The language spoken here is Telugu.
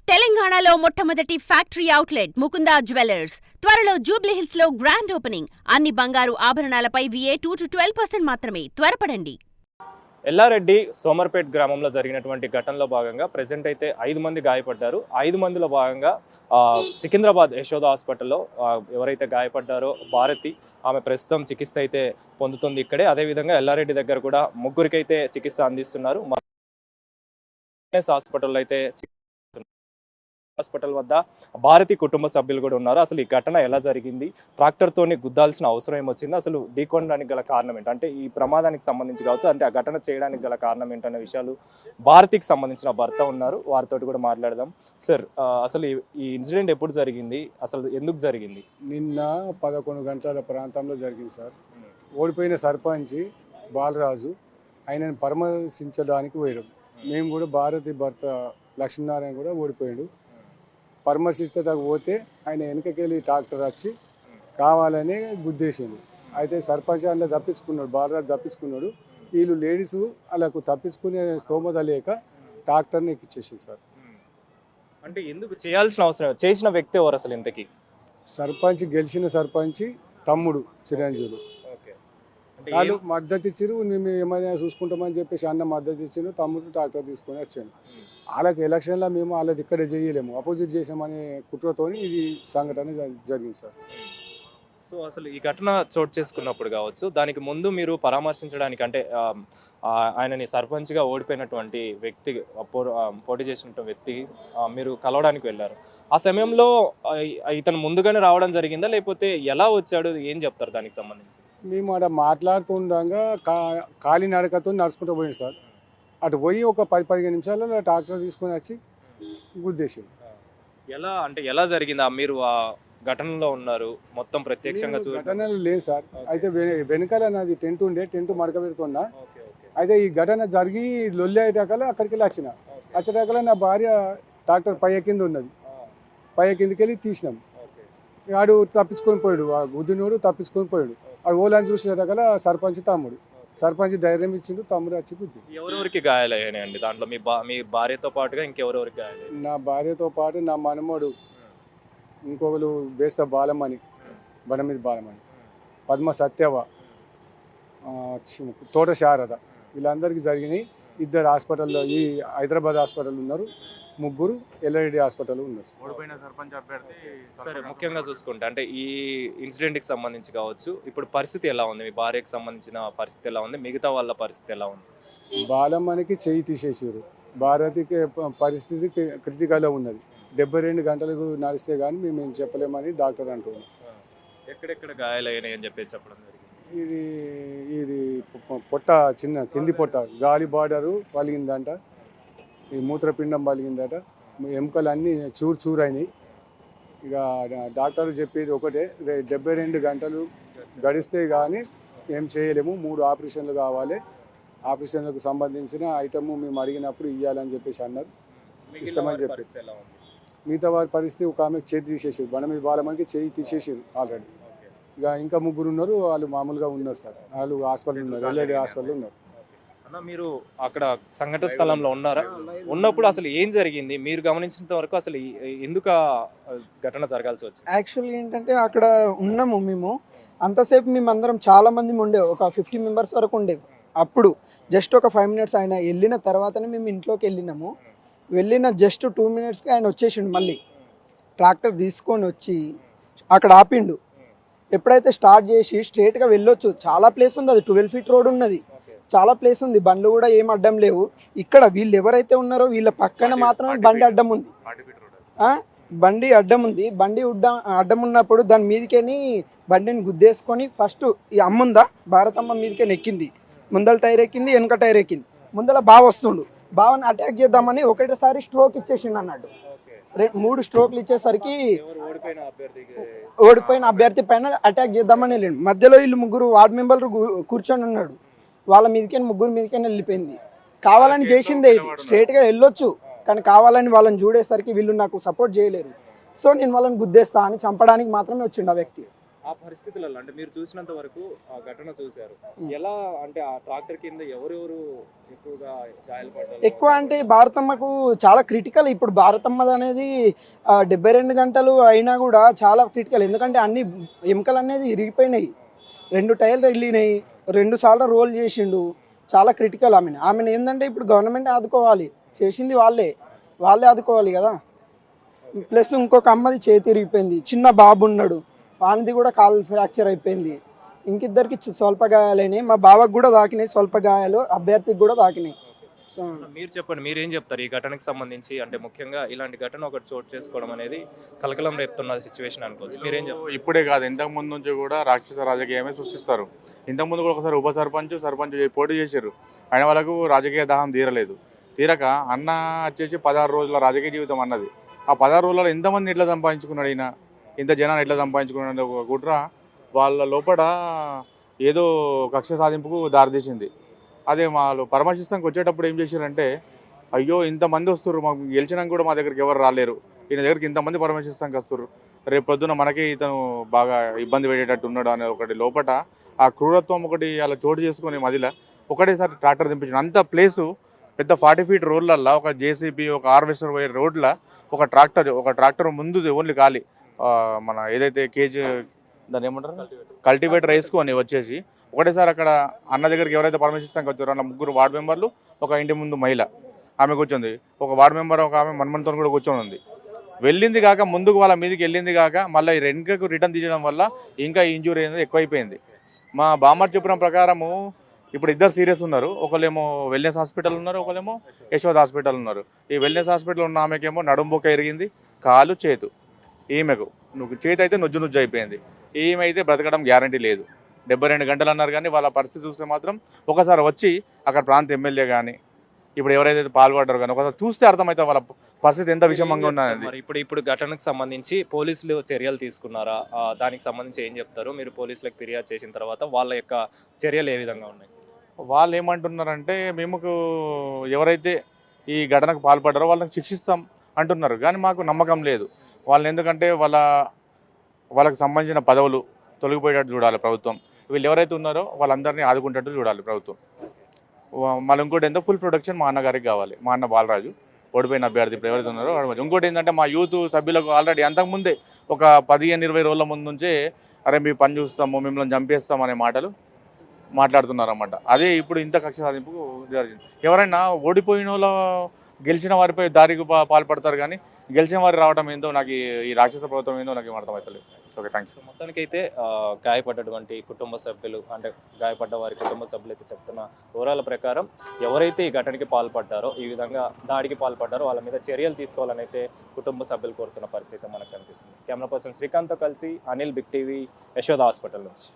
తెలంగాణలో మొట్టమొదటి ఫ్యాక్టరీ అవుట్లెట్ ముకుందా జ్యువెలర్స్ త్వరలో జూబ్లీహిల్స్ లో గ్రాండ్ ఓపెనింగ్. అన్ని బంగారు ఆభరణాలపై VA 2 to 12% మాత్రమే. త్వరపడండి. ఎల్లారెడ్డి సోమర్పేట్ గ్రామంలో జరిగినటువంటి ఘటనలో భాగంగా ప్రెసెంట్ అయితే 5 మంది గాయపడ్డారు. 5 మందిలో భాగంగా సికింద్రాబాద్ యశోద హాస్పిటల్లో ఎవరైతే గాయపడ్డారో భారతి, ఆమె ప్రస్తుతం చికిత్స అయితే పొందుతుంది ఇక్కడే. అదేవిధంగా ఎల్లారెడ్డి దగ్గర కూడా ముగ్గురికైతే చికిత్స అందిస్తున్నారు. హాస్పిటల్లో అయితే హాస్పిటల్ వద్ద భారతి కుటుంబ సభ్యులు కూడా ఉన్నారు. అసలు ఈ ఘటన ఎలా జరిగింది, ట్రాక్టర్తోని గుద్దాల్సిన అవసరం ఏమొచ్చింది, అసలు ఢీకొనడానికి గల కారణం ఏంటి, అంటే ఈ ప్రమాదానికి సంబంధించి కావచ్చు, అంటే ఆ ఘటన చేయడానికి గల కారణం ఏంటనే విషయాలు భారతికి సంబంధించిన భర్త ఉన్నారు, వారితో కూడా మాట్లాడదాం. సార్, అసలు ఈ ఇన్సిడెంట్ ఎప్పుడు జరిగింది, అసలు ఎందుకు జరిగింది? నిన్న 11 గంటల ప్రాంతంలో జరిగింది సార్. ఓడిపోయిన సర్పంచ్ బాలరాజు ఆయనను పరామర్శించడానికి పోయాడు. మేము కూడా భారతి భర్త లక్ష్మీనారాయణ కూడా ఓడిపోయాడు. పరామర్శిస్తే పోతే ఆయన వెనకకెళ్ళి ట్రాక్టర్ వచ్చి కావాలని గుద్దేసిండు. అయితే సర్పంచ్ అందులో తప్పించుకున్నాడు, బాలరాజు తప్పించుకున్నాడు. వీళ్ళు లేడీస్ వాళ్ళకు తప్పించుకునే స్తోమత లేక ట్రాక్టర్ని ఎక్కిచ్చేసింది సార్. అంటే ఎందుకు చేయాల్సిన అవసరం, చేసిన వ్యక్తి ఎవరు అసలు ఇంతకీ? సర్పంచ్, గెలిచిన సర్పంచ్ తమ్ముడు చిరంజీవులు. వాళ్ళు మద్దతు ఇచ్చారు, మేము ఏమైనా చూసుకుంటామని చెప్పేసి అన్న మద్దతు ఇచ్చారు. తమ్ముడు ట్రాక్టర్ తీసుకొని వచ్చాను. వాళ్ళకి ఎలక్షన్లో మేము వాళ్ళది ఇక్కడే చేయలేము, అపోజిట్ చేసామనే కుట్రతో ఇది సంఘటన జరిగింది సార్. సో అసలు ఈ ఘటన చోటు చేసుకున్నప్పుడు కావచ్చు, దానికి ముందు మీరు పరామర్శించడానికి, అంటే ఆయనని సర్పంచ్గా ఓడిపోయినటువంటి వ్యక్తి, పోటీ చేసినటువంటి వ్యక్తి మీరు కలవడానికి వెళ్ళారు. ఆ సమయంలో ఇతను ముందుగానే రావడం జరిగిందా, లేకపోతే ఎలా వచ్చాడు, ఏం చెప్తారు దానికి సంబంధించి? మేము అక్కడ మాట్లాడుతుండగా కాలినడకతో నడుచుకుంటూ పోయింది సార్. అటు పోయి ఒక 10-15 నిమిషాలలో ట్రాక్టర్ తీసుకొని వచ్చి గుద్దేసి. ఎలా అంటే ఎలా జరిగిందా? మీరు ఆ ఘటనలో ఉన్నారు, మొత్తం ప్రత్యక్షంగా ఘటనలు లేదు సార్. అయితే వెనకాల నాది టెంట్ ఉండే, టెంట్ మడక పెడుతున్నా. అయితే ఈ ఘటన జరిగి లొల్లి అయ్యేటాకల అక్కడికి వెళ్ళి వచ్చేటాకల నా భార్య ట్రాక్టర్ పై కింద ఉన్నది. పై కిందకి వెళ్ళి తీసినాం. ఆడు తప్పించుకొని పోయాడు, ఆ గుద్దినోడు తప్పించుకొని పోయాడు. ఆడు ఓలని చూసినటాకల సర్పంచ్ ధైర్యం ఇచ్చిండు, తమ్ముడు వచ్చి గుద్ది. ఎవరెవరికి గాయాలయ్యాయండి దాంట్లో? మీ భార్యతో పాటుగా ఇంకెవరెవరికి గాయాలయ్యాయి? నా భార్యతో పాటు నా మనమోడు, ఇంకొకరు బేస్త బాలమణి, బనమీది బాలమణి, పద్మ సత్యవ, తోట శారద, వీళ్ళందరికీ జరిగినాయి. 2 హాస్పిటల్లో, ఈ హైదరాబాద్ హాస్పిటల్ ఉన్నారు, 3 ఎల్లారెడ్డి హాస్పిటల్ ఉన్నారు. ఓడిపోయిన సర్పంచ్ అభ్యర్థి. సరే, ముఖ్యంగా చూసుకుంటే అంటే ఈ ఇన్సిడెంట్కి సంబంధించి కావచ్చు, ఇప్పుడు పరిస్థితి ఎలా ఉంది, మీ భార్యకు సంబంధించిన పరిస్థితి ఎలా ఉంది, మిగతా వాళ్ళ పరిస్థితి ఎలా ఉంది? బాలమ్మనికి చెయ్యి తీసేసారు. భారతికి పరిస్థితి క్రిటికల్లో ఉన్నది. 72 గంటలకు నడిస్తే కానీ మేము చెప్పలేమని డాక్టర్ అంటున్నాం. ఎక్కడెక్కడ గాయాలయ్యాయి అని చెప్పేసి చెప్పడం జరిగింది. ఇది పొట్ట, చిన్న కింది పొట్ట, గాలి బార్డరు పలిగిందంట, ఈ మూత్రపిండం పలిగిందట, ఎముకలు అన్నీ చూరు అయినాయి. ఇక డాక్టర్లు చెప్పేది ఒకటే, 72 గంటలు గడిస్తే కానీ ఏం చేయలేము, 3 ఆపరేషన్లు కావాలి, ఆపరేషన్లకు సంబంధించిన ఐటమ్ మేము అడిగినప్పుడు ఇవ్వాలని చెప్పేసి అన్నారు. ఇస్తామని చెప్పి. మిగతా వారి పరిస్థితి, ఒక ఆమెకు చేతి తీసేసారు, బనమీది బాలమణికి చేయి తీసేసారు ఆల్రెడీ. ఇక ఇంకా 3 ఉన్నారు, వాళ్ళు మామూలుగా ఉన్నారు సార్. వాళ్ళు హాస్పిటల్ ఉన్నారు, ఎల్లారెడ్డి హాస్పిటల్ ఉన్నారు. అన్న, మీరు అక్కడ సంఘటన స్థలంలో ఉన్నారా? ఉన్నప్పుడు అసలు ఏం జరిగింది, మీరు గమనించినంత వరకు అసలు ఎందుకు ఘటన జరగాల్సి వచ్చింది? యాక్చువల్గా ఏంటంటే అక్కడ ఉన్నాము మేము, అంతసేపు మేము అందరం చాలా మంది ఉండే, ఒక 50 మెంబర్స్ వరకు ఉండేవి. అప్పుడు జస్ట్ ఒక 5 మినిట్స్ ఆయన వెళ్ళిన తర్వాతనే మేము ఇంట్లోకి వెళ్ళినాము. వెళ్ళిన జస్ట్ 2 మినిట్స్కి ఆయన వచ్చేసిండు. మళ్ళీ ట్రాక్టర్ తీసుకొని వచ్చి అక్కడ ఆపిండు. ఎప్పుడైతే స్టార్ట్ చేసి స్ట్రేట్గా వెళ్ళొచ్చు, చాలా ప్లేస్ ఉంది, అది 12 ఫీట్ రోడ్ ఉన్నది, చాలా ప్లేస్ ఉంది, బండ్లు కూడా ఏం అడ్డం లేవు. ఇక్కడ వీళ్ళు ఎవరైతే ఉన్నారో వీళ్ళ పక్కన మాత్రమే బండి అడ్డం ఉంది, బండి అడ్డం ఉంది. బండి అడ్డం ఉన్నప్పుడు దాని మీదకేని బండిని గుద్దేసుకొని ఫస్ట్ ఈ అమ్ముందా భారతమ్మ మీదకేని ఎక్కింది. ముందల టైర్ ఎక్కింది, వెనక టైర్ ఎక్కింది. ముందల బావ వస్తుండు, బావని అటాక్ చేద్దామని ఒకటేసారి స్ట్రోక్ ఇచ్చేసిండు అన్నాడు. 3 స్ట్రోక్లు ఇచ్చేసరికి ఓడిపోయిన అభ్యర్థి పైన అటాక్ చేద్దామని వెళ్ళిండు. మధ్యలో వీళ్ళు 3 వార్డు మెంబర్లు కూర్చొని ఉన్నాడు, వాళ్ళ మీదకైనా 3 మీదకైనా వెళ్ళిపోయింది. కావాలని చేసిందే ఇది, స్ట్రేట్గా వెళ్ళొచ్చు, కానీ కావాలని వాళ్ళని చూడేసరికి వీళ్ళు నాకు సపోర్ట్ చేయలేరు. సో నేను వాళ్ళని గుద్దేస్తా అని చంపడానికి మాత్రమే వచ్చిండు ఆ వ్యక్తి. ఆ పరిస్థితులలో అంటే మీరు చూసినంత వరకు ఆ ఘటన చూశారు, ఉమ్. ఎలా అంటే ఆ ట్రాక్టర్ కింద ఎవరెవరు ఎక్కువగా గాయాలపడ్డారు? ఎక్కువ అంటే భారతమ్మకు చాలా క్రిటికల్. ఇప్పుడు భారతమ్మది అనేది 72 గంటలు అయినా కూడా చాలా క్రిటికల్. ఎందుకంటే అన్ని ఎముకలు అనేది ఇరిగిపోయినాయి, 2 టైర్లు వెళ్ళినాయి, 2 సార్లు రోల్ చేసిండు. చాలా క్రిటికల్. ఆమెను ఏంటంటే ఇప్పుడు గవర్నమెంట్ ఆదుకోవాలి, చేసింది వాళ్ళే ఆదుకోవాలి కదా. ప్లస్ ఇంకొక అమ్మది చేతి ఇరిగిపోయింది, చిన్న బాబు ఉన్నాడు, వానిది కూడా కాలు ఫ్రాక్చర్ అయిపోయింది. ఇంకిద్దరికి స్వల్ప గాయాలైనాయి. మా బావకు కూడా తాకినాయి స్వల్ప గాయాలు, అభ్యర్థికి కూడా తాకినాయి. సో మీరు చెప్పండి, మీరేం చెప్తారు ఈ ఘటనకు సంబంధించి? అంటే ముఖ్యంగా ఇలాంటి ఘటన ఒకటి చోటు చేసుకోవడం అనేది కలకలం రేపుతున్న సిచ్యువేషన్ అనుకోవచ్చు. మీరేం చెప్తారు? ఇప్పుడే కాదు, ఇంతకు ముందు నుంచి కూడా రాక్షస రాజకీయమే సృష్టిస్తారు. ఇంతకుముందు కూడా ఒకసారి ఉప సర్పంచ్ పోటీ చేశారు, ఆయన వాళ్ళకు రాజకీయ దాహం తీరక అన్న వచ్చేసి 16 రోజుల రాజకీయ జీవితం అన్నది. ఆ 16 రోజులలో ఎంతమంది ఎట్లా సంపాదించుకున్నాడు, ఈయన ఇంత జనాన్ని ఎట్లా సంపాదించుకున్నాడు ఒక కుట్ర వాళ్ళ లోపల ఏదో కక్ష సాధింపుకు దారితీసింది. అదే వాళ్ళు పరామర్శిస్తానికి వచ్చేటప్పుడు ఏం చేశారంటే, అయ్యో ఇంతమంది వస్తున్నారు, మాకు గెలిచినాక కూడా మా దగ్గరికి ఎవరు రాలేరు, ఈయన దగ్గరికి ఇంతమంది పరామర్శిస్తానికి వస్తారు, రేపు పొద్దున మనకి ఇతను బాగా ఇబ్బంది పెట్టేటట్టు ఉన్నాడు అనే ఒకటి లోపల ఆ క్రూరత్వం ఒకటి అలా చోటు చేసుకుని మధ్యలో ఒకటేసారి ట్రాక్టర్ దింపించాడు. అంత ప్లేసు పెద్ద 40 ఫీట్ రోడ్లల్లో ఒక జేసీబీ ఒక హార్వెస్టర్ పోయే రోడ్ల ఒక ట్రాక్టర్ ముందు ఓన్లీ ఖాళీ మన ఏదైతే కేజీ దాన్ని ఏమంటారు కల్టివేటర్ వేసుకొని వచ్చేసి ఒకటేసారి అక్కడ అన్న దగ్గరికి ఎవరైతే పర్మిషన్కి వచ్చారో అన్న 3 వార్డు మెంబర్లు, ఒక ఇంటి ముందు మహిళ ఆమె కూర్చుంది, ఒక వార్డు మెంబర్ ఒక ఆమె మన్మన్తో కూడా కూర్చొని ఉంది. వెళ్ళింది కాక ముందుకు వాళ్ళ మీదకి వెళ్ళింది కాక మళ్ళీ ఈ వెనుకకు రిటర్న్ తీయడం వల్ల ఇంకా ఇంజూరీ అనేది ఎక్కువైపోయింది. మా బామ్మర్ చెప్పిన ప్రకారము ఇప్పుడు ఇద్దరు సీరియస్ ఉన్నారు, ఒకళ్ళేమో వెల్నెస్ హాస్పిటల్ ఉన్నారు, ఒకళ్ళేమో యశోద హాస్పిటల్ ఉన్నారు. ఈ వెల్నెస్ హాస్పిటల్ ఉన్న ఆమెకేమో నడుంబొక్క ఎరిగింది, కాలు చేతు, ఈమెకు చేతి అయితే నుజ్జు అయిపోయింది. ఈమె అయితే బ్రతకడం గ్యారంటీ లేదు. 72 గంటలు అన్నారు, కానీ వాళ్ళ పరిస్థితి చూస్తే మాత్రం ఒకసారి వచ్చి అక్కడ ప్రాంత ఎమ్మెల్యే కానీ ఇప్పుడు ఎవరైతే పాల్పడ్డారో కానీ ఒకసారి చూస్తే అర్థమవుతుంది వాళ్ళ పరిస్థితి ఎంత విషమంగా ఉన్నది. మరి ఇప్పుడు ఘటనకు సంబంధించి పోలీసులు చర్యలు తీసుకున్నారా? దానికి సంబంధించి ఏం చెప్తారు? మీరు పోలీసులకు ఫిర్యాదు చేసిన తర్వాత వాళ్ళ యొక్క చర్యలు ఏ విధంగా ఉన్నాయి? వాళ్ళు ఏమంటున్నారంటే, మేము ఎవరైతే ఈ ఘటనకు పాల్పడ్డారో వాళ్ళకి శిక్షిస్తాం అంటున్నారు, కానీ మాకు నమ్మకం లేదు. వాళ్ళని ఎందుకంటే వాళ్ళకి సంబంధించిన పదవులు తొలగిపోయేటట్టు చూడాలి ప్రభుత్వం, వీళ్ళు ఎవరైతే ఉన్నారో వాళ్ళందరినీ ఆదుకుంటట్టు చూడాలి ప్రభుత్వం. మళ్ళీ ఇంకోటి ఏంటో ఫుల్ ప్రొటెక్షన్ మా అన్నగారికి కావాలి, మా అన్న బాలరాజు ఓడిపోయిన అభ్యర్థి ఇప్పుడు ఎవరైతే ఉన్నారో. ఇంకోటి ఏంటంటే మా యూత్ సభ్యులకు ఆల్రెడీ అంతకుముందే ఒక 15-20 రోజుల ముందు నుంచే అరే మీ పని చూస్తాము, మిమ్మల్ని చంపేస్తాం అనే మాటలు మాట్లాడుతున్నారు అన్నమాట. అదే ఇప్పుడు ఇంత కక్ష సాధింపుకు జరిగింది. ఎవరైనా ఓడిపోయిన వాళ్ళు గెలిచిన వారిపై దారికి పాల్పడతారు, కానీ గెలిచిన వారు రావడం ఏందో నాకు ఈ రాక్షస ప్రభుత్వం ఏందో నాకు ఏం అర్థమవుతలేదు. Okay, thank you. మొత్తానికైతే గాయపడ్డటువంటి కుటుంబ సభ్యులు అంటే గాయపడ్డ వారి కుటుంబ సభ్యులు అయితే చెప్తున్న వివరాల ప్రకారం ఎవరైతే ఈ ఘటనకి పాల్పడ్డారో, ఈ విధంగా దాడికి పాల్పడ్డారో వాళ్ళ మీద చర్యలు తీసుకోవాలని అయితే కుటుంబ సభ్యులు కోరుతున్న పరిస్థితి మనకు కనిపిస్తుంది. కెమెరా పర్సన్ శ్రీకాంత్తో కలిసి Anil, big TV, Yashoda hospital నుంచి.